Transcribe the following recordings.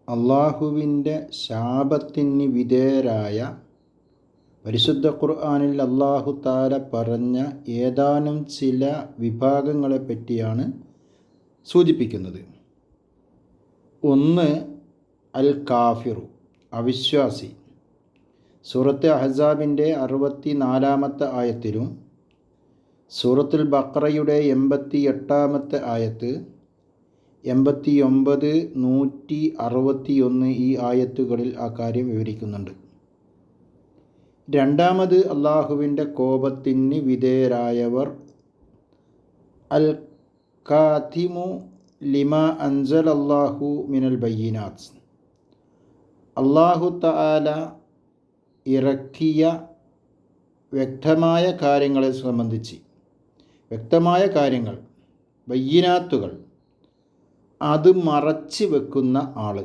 അള്ളാഹുവിൻ്റെ ശാപത്തിന് വിധേയരായ പരിശുദ്ധ ഖുർആനിൽ അല്ലാഹു തആല പറഞ്ഞ ഏതാനും ചില വിഭാഗങ്ങളെ പറ്റിയാണ് സൂചിപ്പിക്കുന്നത്. ഒന്ന്, അൽ കാഫിറു, അവിശ്വാസി. സൂറത്ത് അഹ്സാബിൻ്റെ 64-ാമത്തെ ആയത്തിലും സൂറത്തുൽ ബഖറയുടെ 88-ാമത്തെ ആയത്ത്, 89, 161 ഈ ആയത്തുകളിൽ ആ കാര്യം വിവരിക്കുന്നുണ്ട്. രണ്ടാമത്, അള്ളാഹുവിൻ്റെ കോപത്തിന് വിധേയരായവർ അൽ കാതിമു ലിമാ അൻസലല്ലാഹു മിനൽ ബയ്യിനാത്ത്, അള്ളാഹു തആല ഇറക്കിയ വ്യക്തമായ കാര്യങ്ങളെ സംബന്ധിച്ച്, വ്യക്തമായ കാര്യങ്ങൾ, ബയ്യിനാത്തുകൾ, അത് മറച്ച് വെക്കുന്ന ആൾ.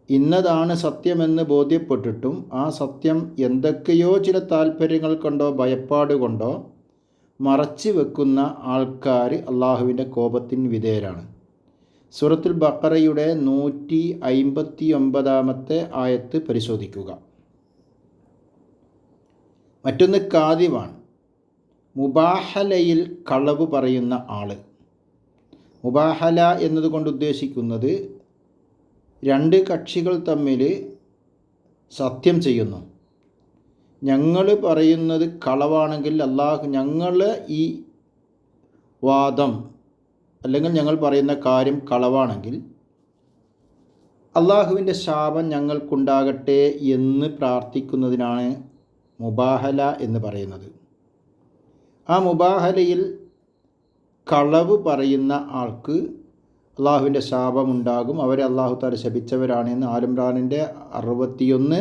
ഇന്നതാണ് സത്യമെന്ന് ബോധ്യപ്പെട്ടിട്ടും ആ സത്യം എന്തൊക്കെയോ ചില താല്പര്യങ്ങൾ കൊണ്ടോ ഭയപ്പാട് കൊണ്ടോ മറച്ച് വെക്കുന്ന ആൾക്കാർ അള്ളാഹുവിൻ്റെ കോപത്തിന് വിധേയരാണ്. സൂറത്തുൽ ബഖറയുടെ 159-ാമത്തെ ആയത്ത് പരിശോധിക്കുക. മറ്റൊന്ന് കാദിവാണ്, മുബാഹലയിൽ കളവ് പറയുന്ന ആൾ. മുബാഹല എന്നതുകൊണ്ട് ഉദ്ദേശിക്കുന്നത് രണ്ട് കക്ഷികൾ തമ്മിൽ സത്യം ചെയ്യുന്നു. ഞങ്ങൾ പറയുന്നത് കളവാണെങ്കിൽ ഞങ്ങൾ ഈ വാദം അല്ലെങ്കിൽ ഞങ്ങൾ പറയുന്ന കാര്യം കളവാണെങ്കിൽ അള്ളാഹുവിൻ്റെ ശാപം ഞങ്ങൾക്കുണ്ടാകട്ടെ എന്ന് പ്രാർത്ഥിക്കുന്നതിനാണ് മുബാഹല എന്ന് പറയുന്നത്. ആ മുബാഹലയിൽ കളവ് പറയുന്ന ആൾക്ക് അള്ളാഹുവിൻ്റെ ശാപമുണ്ടാകും, അവരെ അള്ളാഹു തആല ശപിച്ചവരാണ് എന്ന് ആൽ-ഇംറാനിൻ്റെ 61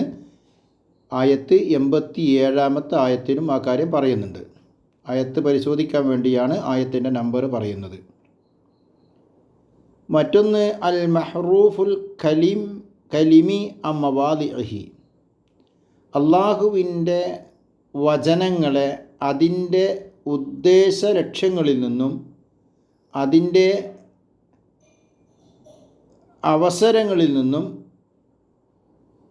ആയത്ത് 87-ാമത്തെ ആയത്തിലും ആ കാര്യം പറയുന്നുണ്ട്. ആയത്ത് പരിശോധിക്കാൻ വേണ്ടിയാണ് ആയത്തിൻ്റെ നമ്പർ പറയുന്നത്. മറ്റൊന്ന് അൽ മഹ്റൂഫുൽ കലിമി അമ്മവാദിഹി, അള്ളാഹുവിൻ്റെ വചനങ്ങളെ അതിൻ്റെ ഉദ്ദേശ ലക്ഷ്യങ്ങളിൽ നിന്നും അതിൻ്റെ അവസരങ്ങളിൽ നിന്നും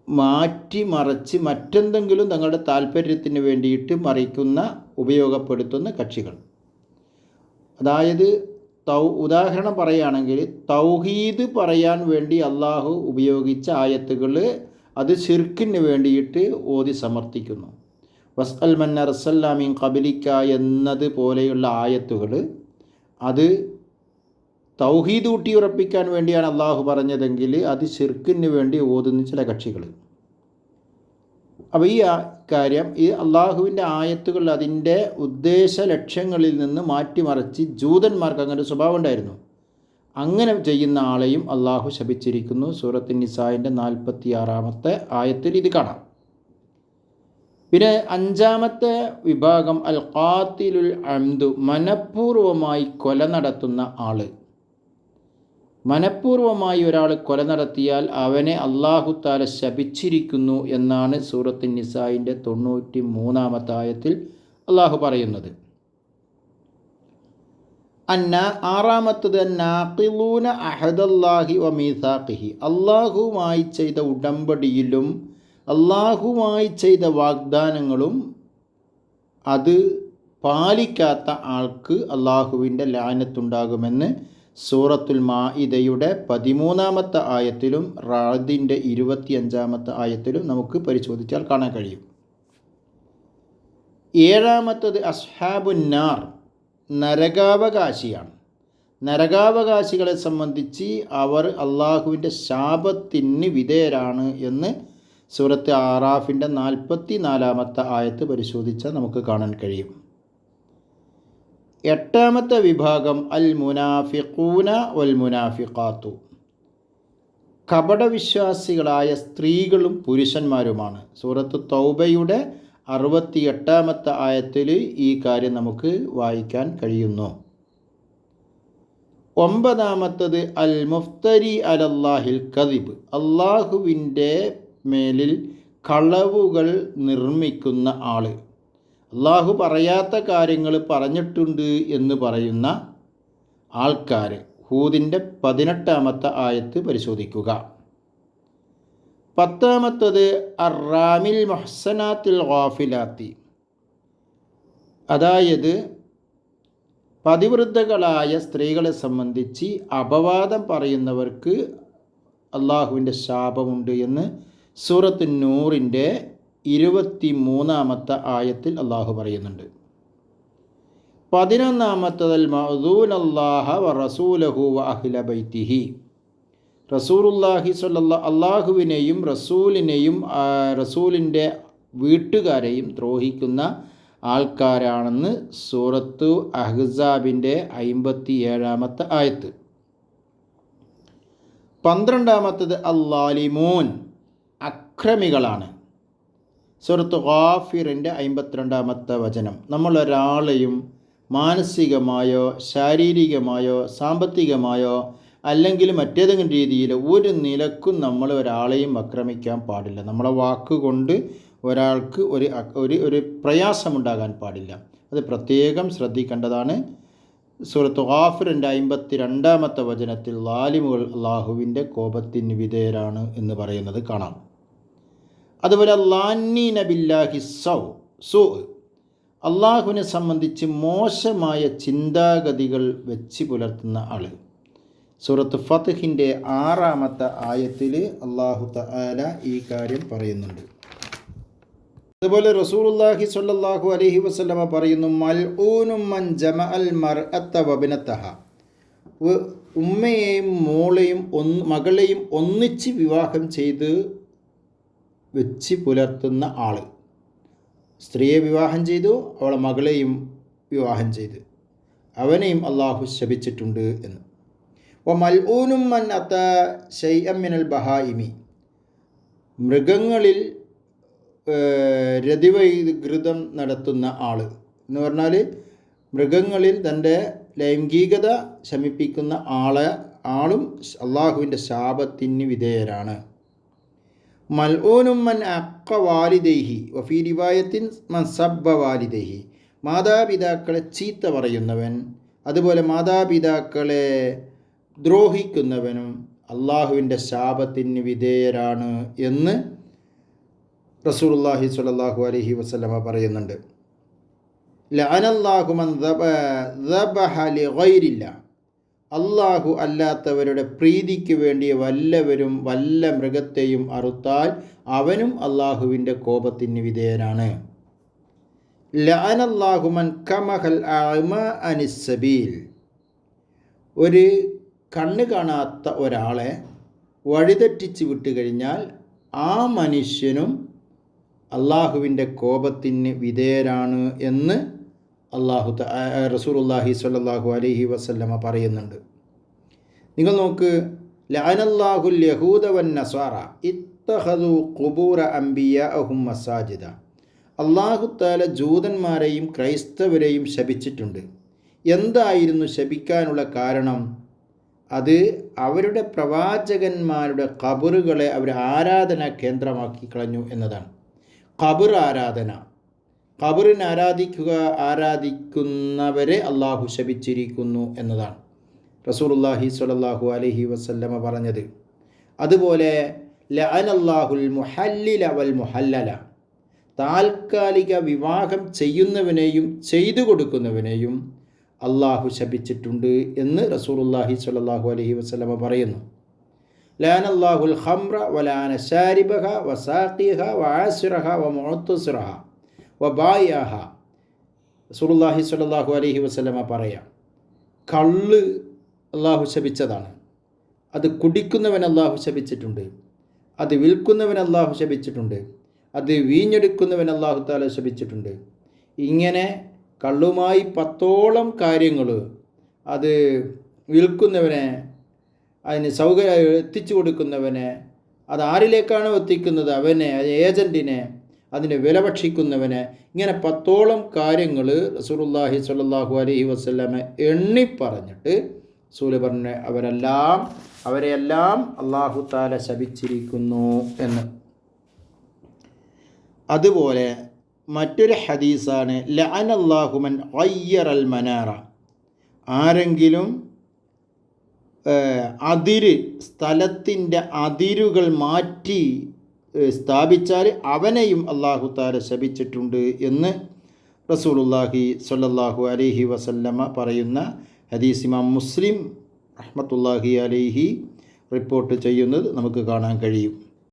മാറ്റിമറിച്ച് മറ്റെന്തെങ്കിലും തങ്ങളുടെ താല്പര്യത്തിന് വേണ്ടിയിട്ട് ഉപയോഗപ്പെടുത്തുന്ന കക്ഷികൾ. അതായത് ഉദാഹരണം പറയുകയാണെങ്കിൽ തൗഹീദ് പറയാൻ വേണ്ടി അള്ളാഹു ഉപയോഗിച്ച ആയത്തുകൾ അത് ശിർക്കിന് വേണ്ടിയിട്ട് ഓതി സമർത്ഥിക്കുന്നു. വസ്അൽ മൻ അർസൽനാ മിൻ ഖബ്ലിക എന്നത് പോലെയുള്ള ആയത്തുകൾ അത് തൗഹീദ് ഊട്ടിയുറപ്പിക്കാൻ വേണ്ടിയാണ് അള്ളാഹു പറഞ്ഞതെങ്കിൽ അത് ശിർക്കിന് വേണ്ടി ഓതുന്ന ചില കക്ഷികൾ. അപ്പോൾ ഈ കാര്യം ഈ അള്ളാഹുവിൻ്റെ ആയത്തുകൾ അതിൻ്റെ ഉദ്ദേശ ലക്ഷ്യങ്ങളിൽ നിന്ന് മാറ്റിമറിച്ച് ജൂതന്മാർക്ക് അങ്ങനെ ഒരു സ്വഭാവം ഉണ്ടായിരുന്നു. അങ്ങനെ ചെയ്യുന്ന ആളെയും അള്ളാഹു ശപിച്ചിരിക്കുന്നു. സൂറത്തുൻ നിസാഇൻ്റെ 46-ാമത്തെ ആയത്തിൽ ഇത് കാണാം. പിന്നെ 5-ാമത്തെ വിഭാഗം അൽ ഖാതിലുൽ അംദു, മനഃപൂർവ്വമായി കൊല നടത്തുന്ന ആൾ. മനഃപൂർവ്വമായി ഒരാൾ കൊല നടത്തിയാൽ അവനെ അള്ളാഹു തആല ശപിച്ചിരിക്കുന്നു എന്നാണ് സൂറത്തുൻ നിസാഇൻ്റെ 93-ാമത്തെ ആയത്തിൽ അള്ളാഹു പറയുന്നത്. 6-ാമത്തത് നാഖിലൂന അഹദല്ലാഹി വ മീസാഖിഹി, അള്ളാഹുവുമായി ചെയ്ത ഉടമ്പടിയിലും അള്ളാഹുവുമായി ചെയ്ത വാഗ്ദാനങ്ങളും അത് പാലിക്കാത്ത ആൾക്ക് അള്ളാഹുവിൻ്റെ ലഅനത്തുണ്ടാകുമെന്ന് സൂറത്തുൽ മാഇദയുടെ 13-ാമത്തെ ആയത്തിലും റാദിൻ്റെ 25-ാമത്തെ ആയത്തിലും നമുക്ക് പരിശോധിച്ചാൽ കാണാൻ കഴിയും. 7-ാമത്തത് അസ്ഹാബുന്നാർ, നരകാവകാശിയാണ്. നരകാവകാശികളെ സംബന്ധിച്ച് അവർ അള്ളാഹുവിൻ്റെ ശാപത്തിന് വിധേയരാണ് എന്ന് സൂറത്ത് ആറാഫിൻ്റെ 44-ാമത്തെ ആയത്ത് പരിശോധിച്ചാൽ നമുക്ക് കാണാൻ കഴിയും. 8-ാമത്തെ വിഭാഗം അൽ മുനാഫിഖൂന വൽ മുനാഫിഖാത്തു, കപടവിശ്വാസികളായ സ്ത്രീകളും പുരുഷന്മാരുമാണ്. സൂറത്ത് തൗബയുടെ 68-ാമത്തെ ആയത്തിൽ ഈ കാര്യം നമുക്ക് വായിക്കാൻ കഴിയുന്നു. 9-ാമത്തത് അൽ മുഫ്തരി അലല്ലാഹിൽ കദിബ്, അള്ളാഹുവിൻ്റെ മേലിൽ കളവുകൾ നിർമ്മിക്കുന്ന ആൾ. അള്ളാഹു പറയാത്ത കാര്യങ്ങൾ പറഞ്ഞിട്ടുണ്ട് എന്ന് പറയുന്ന ആൾക്കാർ. ഹൂദിൻ്റെ 18-ാമത്തെ ആയത്ത് പരിശോധിക്കുക. 10-ാമത്തത് അറാമിൽ മുഹ്സനാത്തിൽ ഗാഫിലാത്തി, അതായത് പതിവൃദ്ധകളായ സ്ത്രീകളെ സംബന്ധിച്ച് അപവാദം പറയുന്നവർക്ക് അള്ളാഹുവിൻ്റെ ശാപമുണ്ട് എന്ന് സൂറത്ത് നൂറിൻ്റെ 23-ാമത്തെ ആയത്തിൽ അള്ളാഹു പറയുന്നുണ്ട്. 11-ാമത്തതിൽ മഅ്ദൂനല്ലാഹ വ റസൂലഹു വ അഹ്ല ബൈത്തിഹി, റസൂലുള്ളാഹി അള്ളാഹുവിനെയും റസൂലിനെയും റസൂലിൻ്റെ വീട്ടുകാരെയും ദ്രോഹിക്കുന്ന ആൾക്കാരാണെന്ന് സൂറത്തു അഹ്സാബിൻ്റെ 57-ാമത്തെ ആയത്ത്. 12-ാമത്തത് അല്ലാലിമൂൻ, അക്രമികളാണ്. സൂറത്ത് ഗാഫിറിൻ്റെ 52-ാമത്തെ വചനം. നമ്മളൊരാളെയും മാനസികമായോ ശാരീരികമായോ സാമ്പത്തികമായോ അല്ലെങ്കിൽ മറ്റേതെങ്കിലും രീതിയിൽ ഒരു നിലക്കും നമ്മൾ ഒരാളെയും ആക്രമിക്കാൻ പാടില്ല. നമ്മളെ വാക്കുകൊണ്ട് ഒരാൾക്ക് ഒരു പ്രയാസമുണ്ടാകാൻ പാടില്ല. അത് പ്രത്യേകം ശ്രദ്ധിക്കേണ്ടതാണ്. സൂറത്ത് ഗാഫിറിൻ്റെ 52-ാമത്തെ വചനത്തിൽ ലാലിമുകൾ അള്ളാഹുവിൻ്റെ കോപത്തിന് വിധേയരാണ് എന്ന് പറയുന്നത് കാണാം. അതുപോലെ ലാന്നീന ബില്ലാഹി സൂ, അള്ളാഹുവിനെ സംബന്ധിച്ച് മോശമായ ചിന്താഗതികൾ വെച്ച് പുലർത്തുന്ന ആൾ. സൂറത്ത് ഫത്ഹിൻ്റെ 6-ാമത്തെ ആയത്തിൽ അള്ളാഹു തആല ഈ കാര്യം പറയുന്നുണ്ട്. അതുപോലെ റസൂലുള്ളാഹി സ്വല്ലല്ലാഹു അലൈഹി വസല്ലമ പറയുന്നു, മൽഊനും മൻ ജമഅൽ മർഅത വബനതഹ, ഉമ്മയെയും മകളെയും ഒന്നിച്ച് വിവാഹം ചെയ്ത് വെച്ച് പുലർത്തുന്ന ആൾ. സ്ത്രീയെ വിവാഹം ചെയ്തു, അവളെ മകളെയും വിവാഹം ചെയ്ത് അവനെയും അള്ളാഹു ശപിച്ചിട്ടുണ്ട് എന്ന്. മൽഊനും മൻ അത ശൈഅൻ മിനൽ ബഹായിമി, മൃഗങ്ങളിൽ രതിവൈകൃതം നടത്തുന്ന ആൾ എന്ന് പറഞ്ഞാൽ മൃഗങ്ങളിൽ തൻ്റെ ലൈംഗികത ശമിപ്പിക്കുന്ന ആളും അള്ളാഹുവിൻ്റെ ശാപത്തിന് വിധേയരാണ്. മൽഊനും മൻ അഖ വാലിദൈഹി വഫീ റിവായത്തിൻ മൻ സബ്ബ വാലിദൈഹി, മാതാപിതാക്കളെ ചീത്ത പറയുന്നവൻ, അതുപോലെ മാതാപിതാക്കളെ ദ്രോഹിക്കുന്നവനും അള്ളാഹുവിൻ്റെ ശാപത്തിന് വിധേയരാണ് എന്ന് റസൂലുള്ളാഹി സ്വല്ലല്ലാഹു അലൈഹി വസല്ലമ പറയുന്നുണ്ട്. ലഅനല്ലാഹു മൻ ദബഹ ലിഗൈരില്ല, അള്ളാഹു അല്ലാത്തവരുടെ പ്രീതിക്ക് വേണ്ടി വല്ല മൃഗത്തെയും അറുത്താൽ അവനും അള്ളാഹുവിൻ്റെ കോപത്തിന് വിധേയനാണ്. ലഅനല്ലാഹു മൻ കമഹൽ അഅമ അനിസ്സബീൽ, ഒരു കണ്ണ് കാണാത്ത ഒരാളെ വഴിതെറ്റിച്ച് വിട്ടുകഴിഞ്ഞാൽ ആ മനുഷ്യനും അള്ളാഹുവിൻ്റെ കോപത്തിന് വിധേയരാണ് എന്ന് റസൂലുള്ളാഹി സ്വല്ലല്ലാഹു അലൈഹി വസല്ലമ പറയുന്നുണ്ട്. നിങ്ങൾ നോക്ക്, ലഅനല്ലാഹുൽ യഹൂദ വൻ നസ്വാറ ഇത്തഖദു ഖുബൂറ അംബിയാഅഹും മസാജിദ, അല്ലാഹു തആല ജൂതന്മാരെയും ക്രൈസ്തവരെയും ശപിച്ചിട്ടുണ്ട്. എന്തായിരുന്നു ശപിക്കാനുള്ള കാരണം? അത് അവരുടെ പ്രവാചകന്മാരുടെ ഖബറുകളെ അവർ ആരാധനാ കേന്ദ്രമാക്കി കളഞ്ഞു എന്നതാണ്. ഖബർ ആരാധന, ഖബറിനെ ആരാധിക്കുന്നവരെ അള്ളാഹു ശപിച്ചിരിക്കുന്നു എന്നതാണ് റസൂലുള്ളാഹി സ്വല്ലല്ലാഹു അലൈഹി വസല്ലമ പറഞ്ഞത്. അതുപോലെ ലഅനല്ലാഹുൽ മുഹല്ലില വൽ മുഹല്ലല, താൽക്കാലിക വിവാഹം ചെയ്യുന്നവനെയും ചെയ്തു കൊടുക്കുന്നവനെയും അള്ളാഹു ശപിച്ചിട്ടുണ്ട് എന്ന് റസൂലുള്ളാഹി സ്വല്ലല്ലാഹു അലൈഹി വസല്ലമ പറയുന്നു. ലഅനല്ലാഹുൽ ഖംറ വലഅന ശാരിബഹ വസാഖിഹ വആസിറഹ വമുഅത്തസിറഹ വബായിഅഹ, റസൂലുള്ളാഹി സ്വല്ലല്ലാഹു അലൈഹി വസല്ലമ പറയാം, കള്ള് അള്ളാഹു ശപിച്ചതാണ്, അത് കുടിക്കുന്നവൻ അള്ളാഹു ശപിച്ചിട്ടുണ്ട്, അത് വിൽക്കുന്നവൻ അള്ളാഹു ശപിച്ചിട്ടുണ്ട്, അത് വീഞ്ഞെടുക്കുന്നവൻ അള്ളാഹു തആല ശപിച്ചിട്ടുണ്ട്. ഇങ്ങനെ കള്ളുമായി 10ഓളം കാര്യങ്ങൾ, അത് വിൽക്കുന്നവനെ, അതിന് സൗകര്യം എത്തിച്ചു കൊടുക്കുന്നവനെ, അത് ആരിലേക്കാണോ എത്തിക്കുന്നത് അവനെ, ഏജൻറ്റിനെ, അതിന് വില ഭക്ഷിക്കുന്നവനെ, ഇങ്ങനെ 10ഓളം കാര്യങ്ങൾ റസൂലുള്ളാഹി സ്വല്ലല്ലാഹു അലൈഹി വസല്ലമ എണ്ണി പറഞ്ഞിട്ട് റസൂൽ പറഞ്ഞ അവരെയെല്ലാം അല്ലാഹു തആല ശപിച്ചിരിക്കുന്നു എന്ന്. അതുപോലെ മറ്റൊരു ഹദീസാണ് ലഅനല്ലാഹു മൻ ഗയ്യറൽ മനാറ, ആരെങ്കിലും സ്ഥലത്തിൻ്റെ അതിരുകൾ മാറ്റി സ്ഥാപിച്ചാൽ അവനെയും അല്ലാഹു തആല ശപിച്ചിട്ടുണ്ട് എന്ന് റസൂലുള്ളാഹി സ്വല്ലല്ലാഹു അലൈഹി വസല്ലമ പറയുന്ന ഹദീസ് ഇമാം മുസ്ലിം റഹ്മത്തുള്ളാഹി അലൈഹി റിപ്പോർട്ട് ചെയ്യുന്നത് നമുക്ക് കാണാൻ കഴിയും.